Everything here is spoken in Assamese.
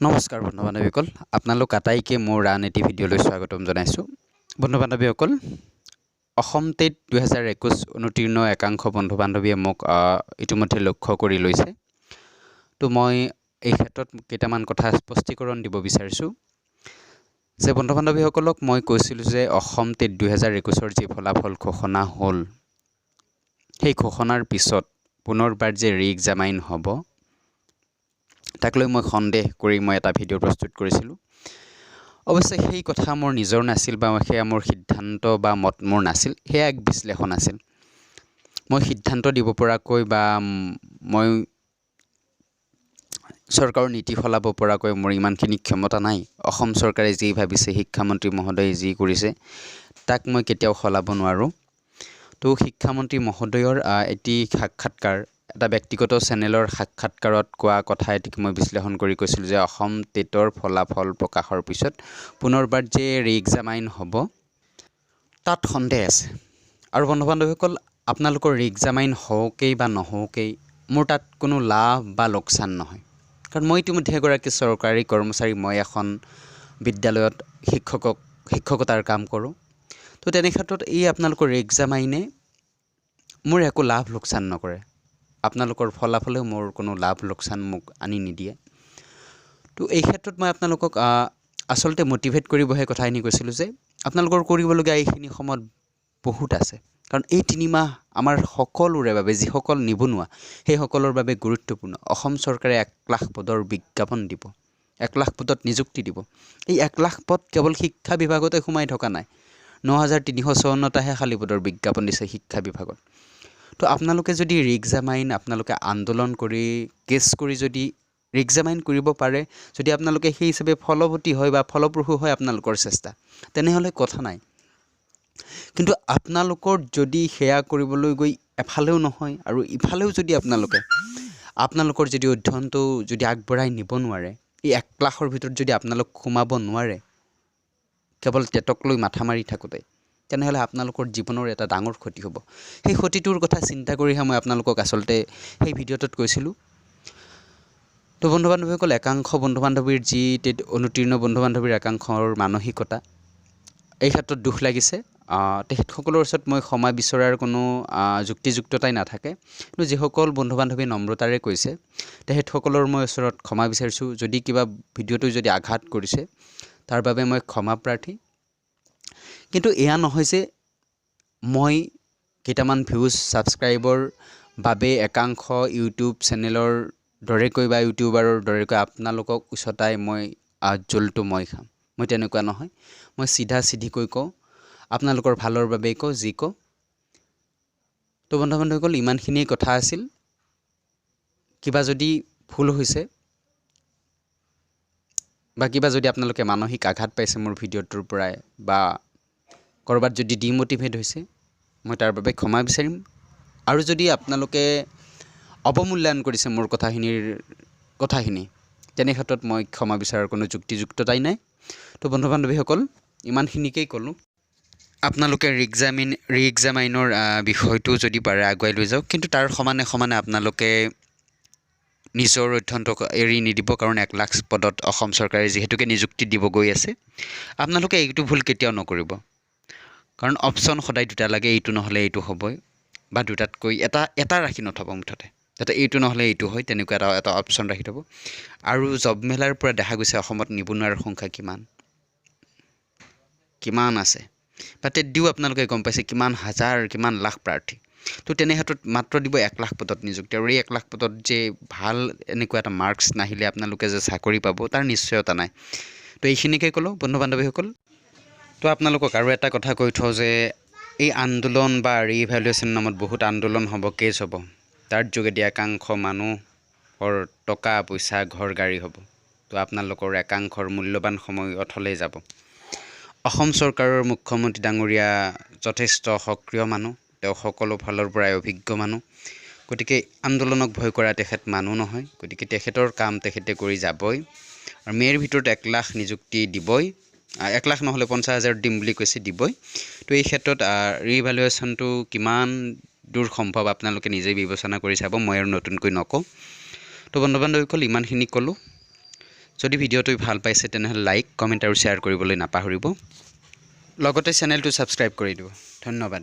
নমস্কাৰ বন্ধু বান্ধৱীসকল আপোনালোক আটাইকে মোৰ ৰাজনীতি ভিডিঅ'লৈ স্বাগতম জনাইছোঁ বন্ধু বান্ধৱীসকল অসম টেট 2021 অনুতীৰ্ণ একাংশ বন্ধু বান্ধৱীয়ে মোক ইতিমধ্যে লক্ষ্য কৰি লৈছে তো মই এই ক্ষেত্ৰত কেইটামান কথা স্পষ্টীকৰণ দিব বিচাৰিছোঁ যে বন্ধু বান্ধৱীসকলক মই কৈছিলোঁ যে অসম টেট 2021 যি ফলাফল ঘোষণা হ'ল সেই ঘোষণাৰ পিছত পুনৰবাৰ যে ৰি-এক্সামাইন হ'ব তাক লৈ মই সন্দেহ কৰি মই এটা ভিডিঅ' প্ৰস্তুত কৰিছিলোঁ অৱশ্যে সেই কথা মোৰ নিজৰ নাছিল বা সেয়া মোৰ সিদ্ধান্ত বা মত মোৰ নাছিল সেয়া এক বিশ্লেষণ আছিল মই সিদ্ধান্ত দিব পৰাকৈ বা মই চৰকাৰৰ নীতি ফলাব পৰাকৈ মোৰ ইমানখিনি ক্ষমতা নাই অসম চৰকাৰে যি ভাবিছে শিক্ষামন্ত্ৰী মহোদয়ে যি কৰিছে তাক মই কেতিয়াও সলাব নোৱাৰোঁ তো শিক্ষামন্ত্ৰী মহোদয়ৰ এটি সাক্ষাৎকাৰ এটা ব্যক্তিগত চেনেলৰ সাক্ষাৎকাৰত কোৱা কথা এটিক মই বিশ্লেষণ কৰি কৈছিলোঁ যে অসম টেটৰ ফলাফল প্ৰকাশৰ পিছত পুনৰবাৰ যে ৰি-এক্সামাইন হ'ব তাত সন্দেহ আছে আৰু বন্ধু বান্ধৱীসকল আপোনালোকৰ ৰি-এক্সামাইন হওকেই বা নহওকেই মোৰ তাত কোনো লাভ বা লোকচান নহয় কাৰণ মই ইতিমধ্যে এগৰাকী চৰকাৰী কৰ্মচাৰী মই এখন বিদ্যালয়ত শিক্ষকতাৰ কাম কৰোঁ তো তেনে ক্ষেত্ৰত এই আপোনালোকৰ ৰি-এক্সামাইনে মোৰ একো লাভ লোকচান নকৰে আপোনালোকৰ ফলাফলেও মোৰ কোনো লাভ লোকচান মোক আনি নিদিয়ে তো এই ক্ষেত্ৰত মই আপোনালোকক আচলতে মটিভেট কৰিবহে কথাখিনি কৈছিলোঁ যে আপোনালোকৰ কৰিবলগীয়া এইখিনি সময়ত বহুত আছে কাৰণ এই 3 মাহ আমাৰ সকলোৰে বাবে যিসকল নিবনুৱা সেই সকলৰ বাবে গুৰুত্বপূৰ্ণ অসম চৰকাৰে 1 লাখ পদৰ বিজ্ঞাপন দিব 1 লাখ পদত নিযুক্তি দিব এই 1 লাখ পদ কেৱল শিক্ষা বিভাগতে সোমাই থকা নাই 9354টাহে খালী পদৰ বিজ্ঞাপন দিছে শিক্ষা বিভাগত তো আপোনালোকে যদি ৰি-এক্সামাইন আপোনালোকে আন্দোলন কৰি কেছ কৰি যদি ৰি-এক্সামাইন কৰিব পাৰে যদি আপোনালোকে সেই হিচাপে ফলৱতী হয় বা ফলপ্ৰসূ হয় আপোনালোকৰ চেষ্টা তেনেহ'লে কথা নাই কিন্তু আপোনালোকৰ যদি সেয়া কৰিবলৈ গৈ এফালেও নহয় আৰু ইফালেও যদি আপোনালোকৰ যদি অধ্যয়নটো যদি আগবঢ়াই নিব নোৱাৰে এই 1 লাখৰ ভিতৰত যদি আপোনালোক সোমাব নোৱাৰে কেৱল টেটক লৈ মাথা মাৰি থাকোঁতে তেনেহ'লে আপোনালোকৰ জীৱনৰ এটা ডাঙৰ ক্ষতি হ'ব সেই ক্ষতিটোৰ কথা চিন্তা কৰিহে মই আপোনালোকক আচলতে সেই ভিডিঅ'টোত কৈছিলোঁ তো বন্ধু বান্ধৱীসকল একাংশ বন্ধু বান্ধৱীৰ যি অনুতীৰ্ণ বন্ধু বান্ধৱীৰ একাংশৰ মানসিকতা এই ক্ষেত্ৰত দুখ লাগিছে তেখেতসকলৰ ওচৰত মই ক্ষমা বিচৰাৰ কোনো যুক্তিযুক্ততাই নাথাকে কিন্তু যিসকল বন্ধু বান্ধৱী নম্ৰতাৰে কৈছে তেখেতসকলৰ মই ওচৰত ক্ষমা বিচাৰিছোঁ যদি কিবা ভিডিঅ'টো যদি আঘাত কৰিছে তাৰ বাবে মই ক্ষমা প্ৰাৰ্থী কিন্তু এয়া নহয় যে মই কেইটামান ভিউজ ছাবস্ক্ৰাইবৰ বাবে একাংশ ইউটিউব চেনেলৰ দৰেকৈ বা ইউটিউবাৰৰ দৰেকৈ আপোনালোকক উচতাই মই জোলটো মই খাম মই তেনেকুৱা নহয় মই চিধা চিধিকৈ কওঁ আপোনালোকৰ ভালৰ বাবেই কওঁ যি কওঁ তো বন্ধু বান্ধৱীসকল ইমানখিনিয়ে কথা আছিল কিবা যদি ভুল হৈছে বা কিবা যদি আপোনালোকে মানসিক আঘাত পাইছে মোৰ ভিডিঅ'টোৰ পৰাই বা কৰবাত যদি ডিমোটিভেট হৈছে মই তাৰ বাবে ক্ষমা বিচাৰিম আৰু যদি আপোনালোকে অৱমূল্যায়ন কৰিছে মোৰ কথাখিনি তেনে ক্ষেত্ৰত মই ক্ষমা বিচাৰাৰ কোনো যুক্তিযুক্ততাই নাই তো বন্ধু বান্ধৱীসকল ইমানখিনিকেই ক'লোঁ আপোনালোকে ৰি-এক্সামাইনৰ বিষয়টো যদি পাৰে আগুৱাই লৈ যাওক কিন্তু তাৰ সমানে আপোনালোকে নিজৰ অধ্যয়নটো এৰি নিদিব কাৰণ 1 লাখ পদত অসম চৰকাৰে যিহেতুকে নিযুক্তি দিব গৈ আছে আপোনালোকে এইটো ভুল কেতিয়াও নকৰিব কাৰণ অপশ্যন সদায় দুটা লাগে এইটো নহ'লে এইটো হ'বই বা দুটাতকৈ এটা ৰাখি নথব মুঠতে যাতে এইটো নহ'লে এইটো হয় তেনেকুৱা এটা অপশ্যন ৰাখি থ'ব আৰু জব মেলাৰ পৰা দেখা গৈছে অসমত নিবনুৱাৰ সংখ্যা কিমান আছে বা টেট দিও আপোনালোকে গম পাইছে কিমান হাজাৰ কিমান লাখ প্ৰাৰ্থী তো তেনে ক্ষেত্ৰত মাত্ৰ দিব 1 লাখ পদত নিযুক্তি আৰু এই 1 লাখ পদত যে ভাল এনেকুৱা এটা মাৰ্কছ নাহিলে আপোনালোকে যে চাকৰি পাব তাৰ নিশ্চয়তা নাই তো এইখিনিকে ক'লোঁ বন্ধু বান্ধৱীসকল তো আপোনালোকক আৰু এটা কথা কৈ থওঁ যে এই আন্দোলন বা ৰি-ইভ্যালুৱেশ্যন নামত বহুত আন্দোলন হ'ব কেছ হ'ব তাৰ যোগেদি একাংশ মানুহৰ টকা পইচা ঘৰ গাড়ী হ'ব তো আপোনালোকৰ একাংশৰ মূল্যৱান সময় অথলে যাব অসম চৰকাৰৰ মুখ্যমন্ত্ৰী ডাঙৰীয়া যথেষ্ট সক্ৰিয় মানুহ তেওঁ সকলো ফালৰ পৰাই অভিজ্ঞ মানুহ গতিকে আন্দোলনক ভয় কৰা তেখেত মানুহ নহয় গতিকে তেখেতৰ কাম তেখেতে কৰি যাবই আৰু মেৰ ভিতৰত 1 লাখ নিযুক্তি দিবই 1 লাখ নহ'লে 50,000 দিম বুলি কৈছে দিবই তো এই ক্ষেত্ৰত ৰি-ইভ্যালুৱেশ্যনটো কিমান দূৰ সম্ভৱ আপোনালোকে নিজেই বিবেচনা কৰি চাব মই আৰু নতুনকৈ নকওঁ তো বন্ধু বান্ধৱীসকল ইমানখিনি ক'লোঁ যদি ভিডিঅ'টো ভাল পাইছে তেনেহ'লে লাইক কমেণ্ট আৰু শ্বেয়াৰ কৰিবলৈ নাপাহৰিব লগতে চেনেলটো ছাবস্ক্ৰাইব কৰি দিব ধন্যবাদ